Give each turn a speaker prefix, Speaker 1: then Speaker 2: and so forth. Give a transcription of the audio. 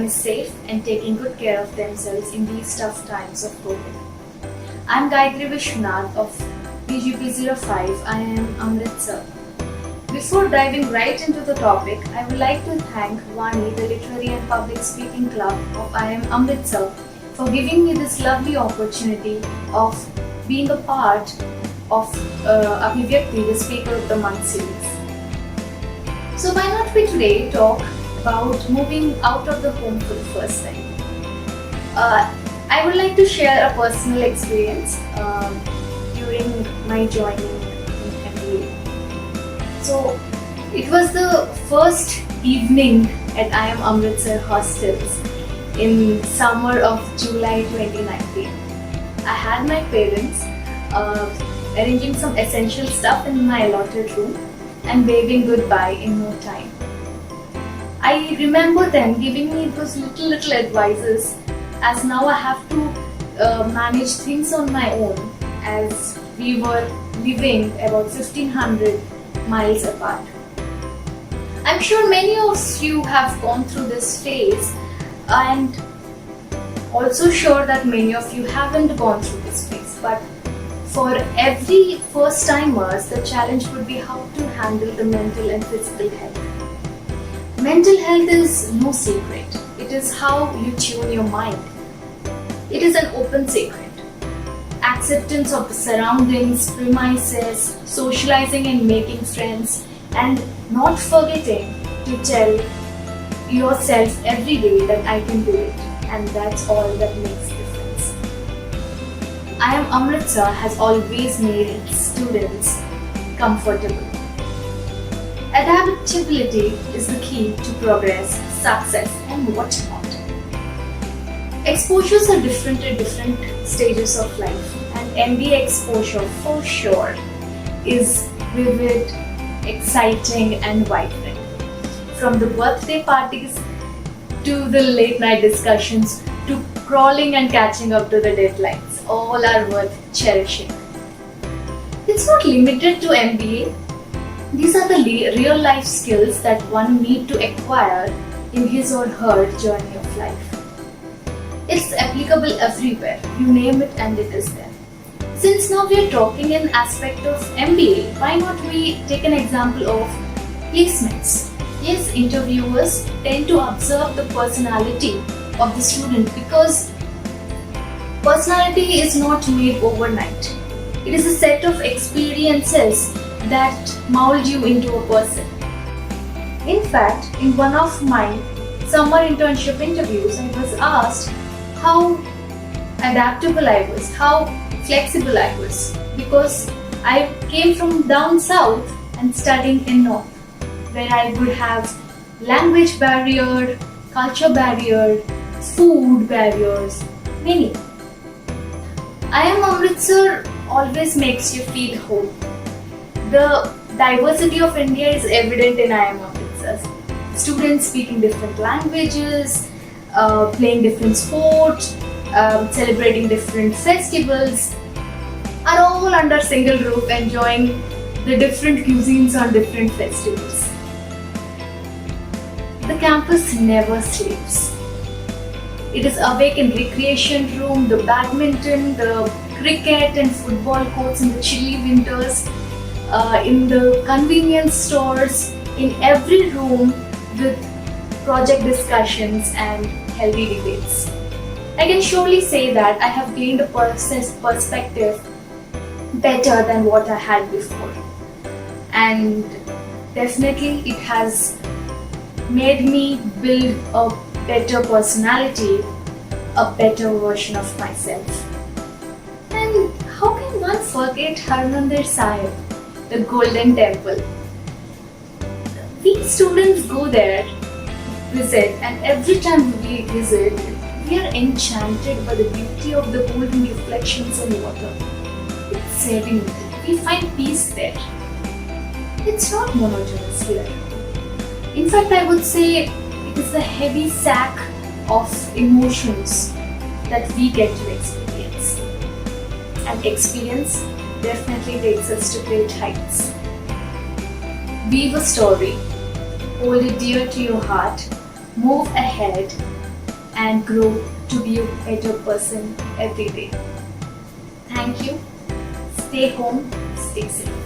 Speaker 1: everyone is safe and taking good care of themselves in these tough times of COVID. I'm Gayatri Vishwanath of PGP05. I am Amritsar. Before diving right into the topic, I would like to thank Vani, the Literary and Public Speaking Club of I am Amritsar, for giving me this lovely opportunity of being a part of Abhivyakti, the Speaker of the Month series. So why not we today talk about moving out of the home for the first time? I would like to share a personal experience during my joining in MBA. So it was the first evening at I am Amritsar hostels in summer of July 2019. I had my parents arranging some essential stuff in my allotted room and waving goodbye in no time. I remember them giving me those little advices, as now I have to manage things on my own, as we were living about 1500 miles apart. I'm sure many of you have gone through this phase, and also sure that many of you haven't gone through this phase. But for every first timers, the challenge would be how to handle the mental and physical health. Mental health is no secret. It is how you tune your mind. It is an open secret. Acceptance of the surroundings, premises, socializing and making friends, and not forgetting to tell yourself every day that I can do it, and that's all that makes difference. I am Amritsar has always made its students comfortable. Adaptability is the key to progress, success, and whatnot. Exposures are different at different stages of life, and MBA exposure for sure is vivid, exciting, and vibrant. From the birthday parties to the late night discussions to crawling and catching up to the deadlines, all are worth cherishing. It's not limited to MBA. These are the real life skills that one need to acquire in his or her journey of life. It's applicable everywhere, you name it and it is there. Since now we are talking in aspect of MBA, why not we take an example of placements? Yes, interviewers tend to observe the personality of the student, because personality is not made overnight. It is a set of experiences that mold you into a person. In fact, in one of my summer internship interviews, I was asked how adaptable I was, how flexible I was, because I came from down south and studying in north, where I would have language barrier, culture barrier, food barriers, many. I am Amritsar always makes you feel home. The diversity of India is evident in I am Amritsar. Students speaking different languages, playing different sports, celebrating different festivals, are all under single roof, enjoying the different cuisines on different festivals. The campus never sleeps. It is awake in recreation room, the badminton, the cricket and football courts in the chilly winters, in the convenience stores, in every room with project discussions and healthy debates. I can surely say that I have gained a perspective better than what I had before, and definitely it has made me build a better personality, a better version of myself. And how can one forget Harmandir Sahib, the Golden Temple? We students go there, visit, and every time we visit, we are enchanted by the beauty of the golden reflections in water. It's serenity. We find peace there. It's not monotonous here. In fact, I would say it is the heavy sack of emotions that we get to experience. And experience definitely takes us to great heights. Weave a story, hold it dear to your heart, move ahead, and grow to be a better person every day. Thank you. Stay home, stay safe.